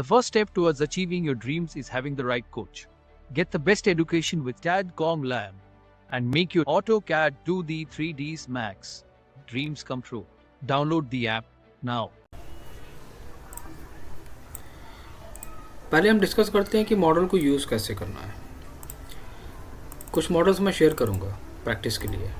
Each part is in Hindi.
first step towards achieving your dreams is having the right coach. Get the best education with CAD.com Lab and make your AutoCAD 2D 3Ds Max dreams come true. Download the app now. पहले हम डिस्कस करते हैं कि मॉडल को यूज़ कैसे करना है। कुछ मॉडल्स मैं शेयर करूंगा प्रैक्टिस के लिए।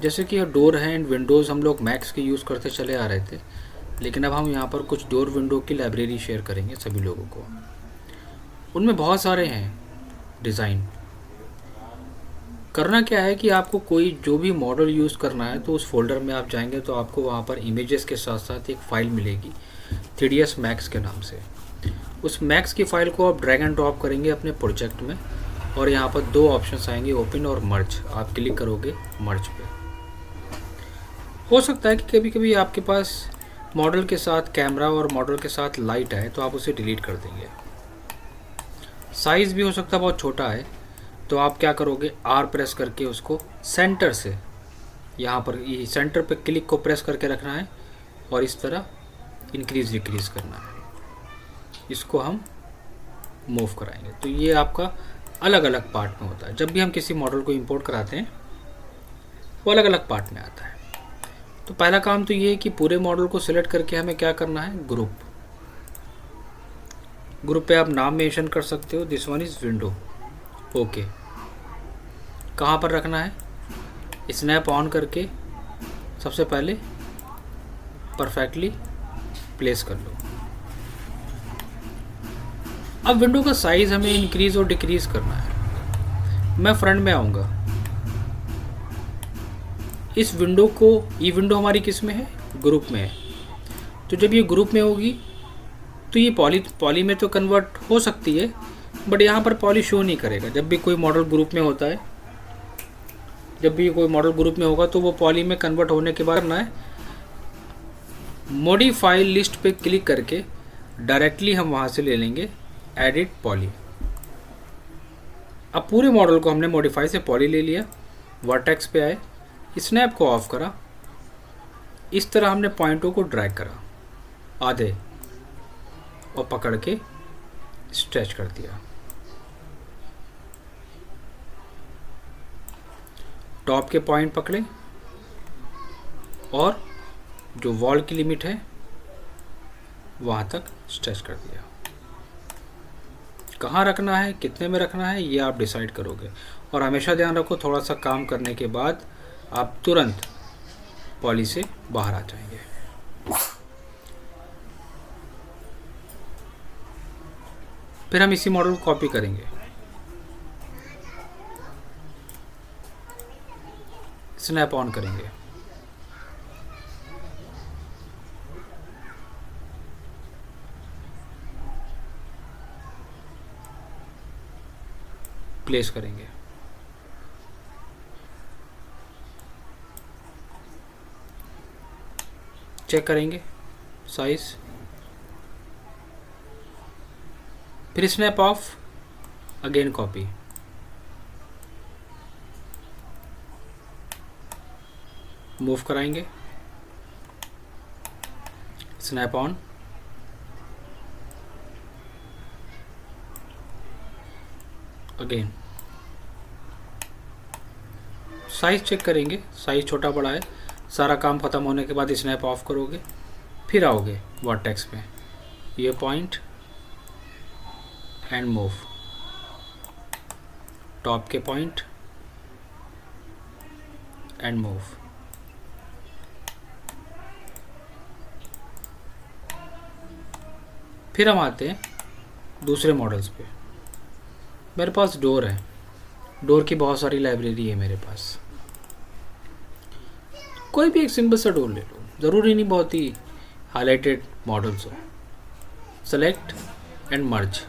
जैसे कि डोर है एंड विंडोज़ हम लोग मैक्स के यूज़ करते चले आ रहे थे, लेकिन अब हम यहाँ पर कुछ डोर विंडो की लाइब्रेरी शेयर करेंगे सभी लोगों को। उनमें बहुत सारे हैं डिज़ाइन। करना क्या है कि आपको कोई जो भी मॉडल यूज़ करना है तो उस फोल्डर में आप जाएंगे तो आपको वहाँ पर इमेजेस के साथ साथ एक फ़ाइल मिलेगी 3ds मैक्स के नाम से। उस मैक्स की फ़ाइल को आप ड्रैग एंड ड्रॉप करेंगे अपने प्रोजेक्ट में और यहाँ पर दो ऑप्शंस आएंगे, ओपन और मर्ज। आप क्लिक करोगे मर्ज पे। हो सकता है कि कभी कभी आपके पास मॉडल के साथ कैमरा और मॉडल के साथ लाइट है तो आप उसे डिलीट कर देंगे। साइज़ भी हो सकता है बहुत छोटा है, तो आप क्या करोगे, आर प्रेस करके उसको सेंटर से यहाँ पर ये सेंटर पे क्लिक को प्रेस करके रखना है और इस तरह इंक्रीज़ डिक्रीज़ करना है। इसको हम मूव कराएंगे। तो ये आपका अलग अलग पार्ट में होता है। जब भी हम किसी मॉडल को इंपोर्ट कराते हैं वो अलग अलग पार्ट में आता है। तो पहला काम तो ये है कि पूरे मॉडल को सिलेक्ट करके हमें क्या करना है, ग्रुप पे आप नाम मेंशन कर सकते हो। This one is window. Okay, कहाँ पर रखना है, स्नैप ऑन करके सबसे पहले परफेक्टली प्लेस कर लो। अब विंडो का साइज़ हमें इंक्रीज़ और डिक्रीज़ करना है। मैं फ्रंट में आऊँगा। इस विंडो को, ये विंडो हमारी किस में है, ग्रुप में है। तो जब ये ग्रुप में होगी तो ये पॉली में तो कन्वर्ट हो सकती है, बट यहाँ पर पॉली शो नहीं करेगा। जब भी कोई मॉडल ग्रुप में होता है, जब भी कोई मॉडल ग्रुप में होगा तो वो पॉली में कन्वर्ट होने के बाद करना है, मॉडिफाई लिस्ट पे क्लिक करके डायरेक्टली हम वहाँ से ले लेंगे एडिट पॉली। अब पूरे मॉडल को हमने मॉडिफाई से पॉली ले लिया। वर्टेक्स पे आए, स्नैप को ऑफ करा, इस तरह हमने पॉइंटों को ड्रैग करा आधे और पकड़ के स्ट्रेच कर दिया। टॉप के पॉइंट पकड़े और जो वॉल की लिमिट है वहाँ तक स्ट्रेच कर दिया। कहाँ रखना है, कितने में रखना है, ये आप डिसाइड करोगे। और हमेशा ध्यान रखो, थोड़ा सा काम करने के बाद आप तुरंत पॉली से बाहर आ जाएंगे। फिर हम इसी मॉडल को कॉपी करेंगे। स्नैप ऑन करेंगे, प्लेस करेंगे। चेक करेंगे साइज, फिर snap off, again copy, move कराएंगे, snap on, again size check करेंगे, साइज छोटा बड़ा है। सारा काम ख़त्म होने के बाद स्नैप ऑफ करोगे, फिर आओगे वर्टेक्स में, ये पॉइंट एंड मूव, टॉप के पॉइंट एंड मूव। फिर हम आते हैं दूसरे मॉडल्स पे। मेरे पास डोर है, डोर की बहुत सारी लाइब्रेरी है मेरे पास। कोई भी एक सिंपल सा डोर ले लो, ज़रूरी नहीं बहुत ही हाईलाइटेड मॉडल्स हो। Select and merge.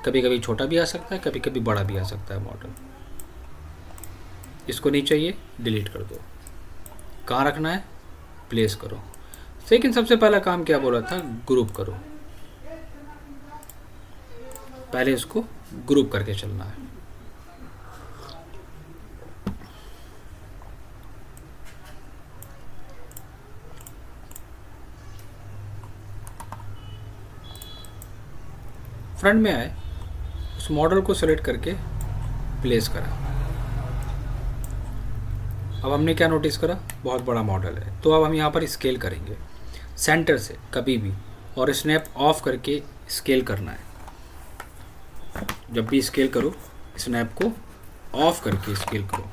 कभी कभी छोटा भी आ सकता है, कभी कभी बड़ा भी आ सकता है मॉडल। इसको नहीं चाहिए, डिलीट कर दो। कहाँ रखना है, प्लेस करो। लेकिन सबसे पहला काम क्या बोला था, ग्रुप करो। पहले इसको ग्रुप करके चलना है। फ्रंट में आए, उस मॉडल को सेलेक्ट करके प्लेस करा। अब हमने क्या नोटिस करा, बहुत बड़ा मॉडल है। तो अब हम यहाँ पर स्केल करेंगे सेंटर से कभी भी, और स्नैप ऑफ करके स्केल करना है। जब भी स्केल करो स्नैप को ऑफ करके स्केल करो।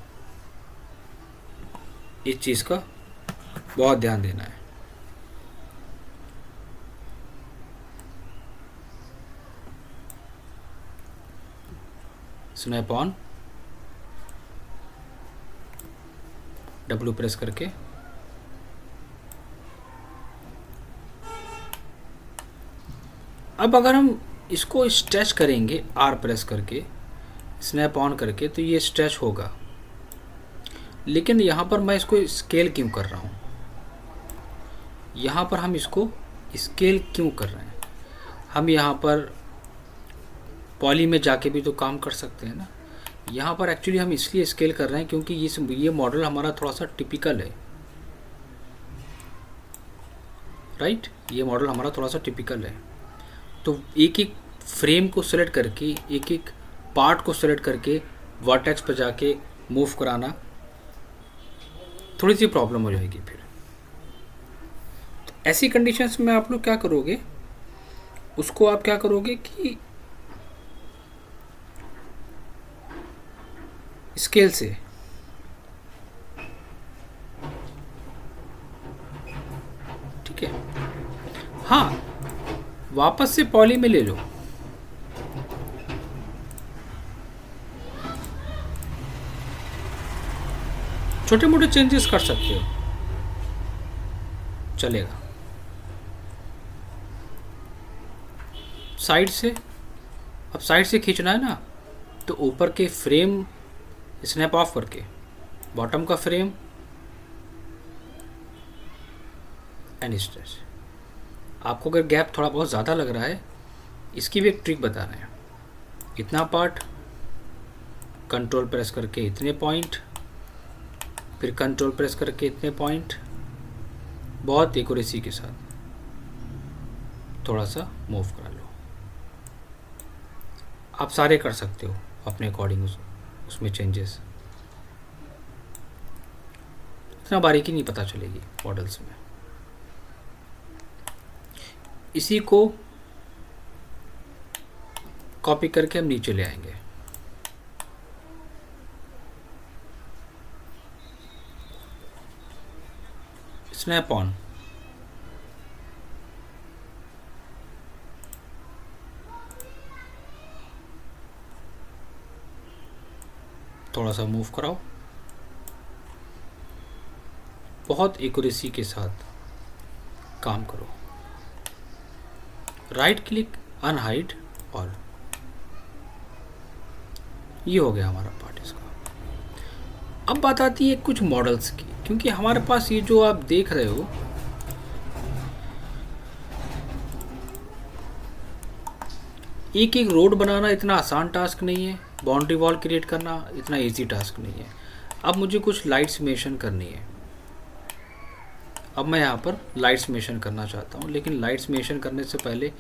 इस चीज़ का बहुत ध्यान देना है। स्नैप ऑन, W प्रेस करके अब अगर हम इसको स्ट्रेच करेंगे R प्रेस करके, स्नैप ऑन करके, तो ये स्ट्रेच होगा। लेकिन यहाँ पर मैं इसको स्केल क्यों कर रहा हूँ, यहाँ पर हम इसको स्केल क्यों कर रहे हैं? हम यहाँ पर पॉली में जाके भी तो काम कर सकते हैं ना। यहाँ पर एक्चुअली हम इसलिए स्केल कर रहे हैं क्योंकि ये मॉडल हमारा थोड़ा सा टिपिकल है, राइट। ये मॉडल हमारा थोड़ा सा टिपिकल है। तो एक एक फ्रेम को सेलेक्ट करके, एक एक पार्ट को सेलेक्ट करके वर्टेक्स पर जाके मूव कराना थोड़ी सी प्रॉब्लम हो जाएगी फिर। तो ऐसी कंडीशंस में आप लोग क्या करोगे, उसको आप क्या करोगे कि स्केल से ठीक है, हाँ, वापस से पॉली में ले लो। छोटे मोटे चेंजेस कर सकते हो, चलेगा। साइड से, अब साइड से खींचना है ना, तो ऊपर के फ्रेम स्नैप ऑफ करके बॉटम का फ्रेम एंड स्ट्रेच। आपको अगर गैप थोड़ा बहुत ज़्यादा लग रहा है, इसकी भी एक ट्रिक बता रहे हैं। इतना पार्ट कंट्रोल प्रेस करके इतने पॉइंट, फिर कंट्रोल प्रेस करके इतने पॉइंट, बहुत एक्यूरेसी के साथ थोड़ा सा मूव करा लो। आप सारे कर सकते हो अपने अकॉर्डिंग, उसमें चेंजेस इतना बारीकी नहीं पता चलेगी मॉडल्स में। इसी को कॉपी करके हम नीचे ले आएंगे। स्नैप ऑन, थोड़ा सा मूव कराओ, बहुत एक्यूरेसी के साथ काम करो। राइट क्लिक, अनहाइड, और ये हो गया हमारा पार्ट इसका। अब बात आती है कुछ मॉडल्स की, क्योंकि हमारे पास ये जो आप देख रहे हो, एक एक रोड बनाना इतना आसान टास्क नहीं है, बाउंड्री वॉल क्रिएट करना इतना इजी टास्क नहीं है। अब मुझे कुछ लाइट्स मेंशन करनी है। अब मैं यहाँ पर लाइट्स मेंशन करना चाहता हूँ, लेकिन लाइट्स मेंशन करने से पहले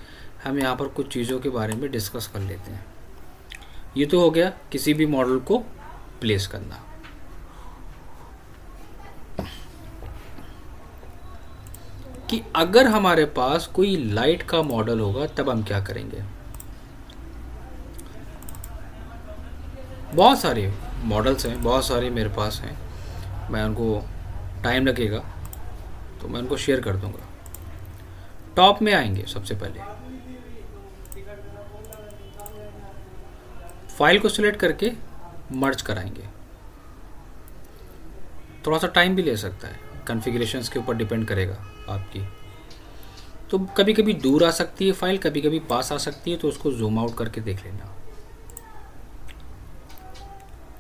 हम यहाँ पर कुछ चीज़ों के बारे में डिस्कस कर लेते हैं। ये तो हो गया किसी भी मॉडल को प्लेस करना। कि अगर हमारे पास कोई लाइट का मॉडल होगा तब हम क्या करेंगे। बहुत सारे मॉडल्स हैं, बहुत सारे मेरे पास हैं, मैं उनको टाइम लगेगा तो मैं उनको शेयर कर दूंगा। टॉप में आएंगे, सबसे पहले फाइल को सिलेक्ट करके मर्ज कराएंगे। थोड़ा सा टाइम भी ले सकता है, कॉन्फ़िगरेशंस के ऊपर डिपेंड करेगा आपकी। तो कभी कभी दूर आ सकती है फाइल, कभी कभी पास आ सकती है, तो उसको जूम आउट करके देख लेना।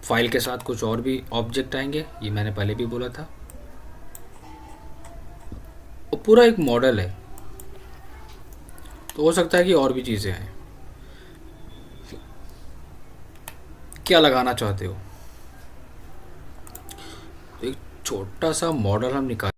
फाइल के साथ कुछ और भी ऑब्जेक्ट आएंगे, ये मैंने पहले भी बोला था। वो पूरा एक मॉडल है, तो हो सकता है कि और भी चीज़ें आएँ। क्या लगाना चाहते हो, तो एक छोटा सा मॉडल हम निकाल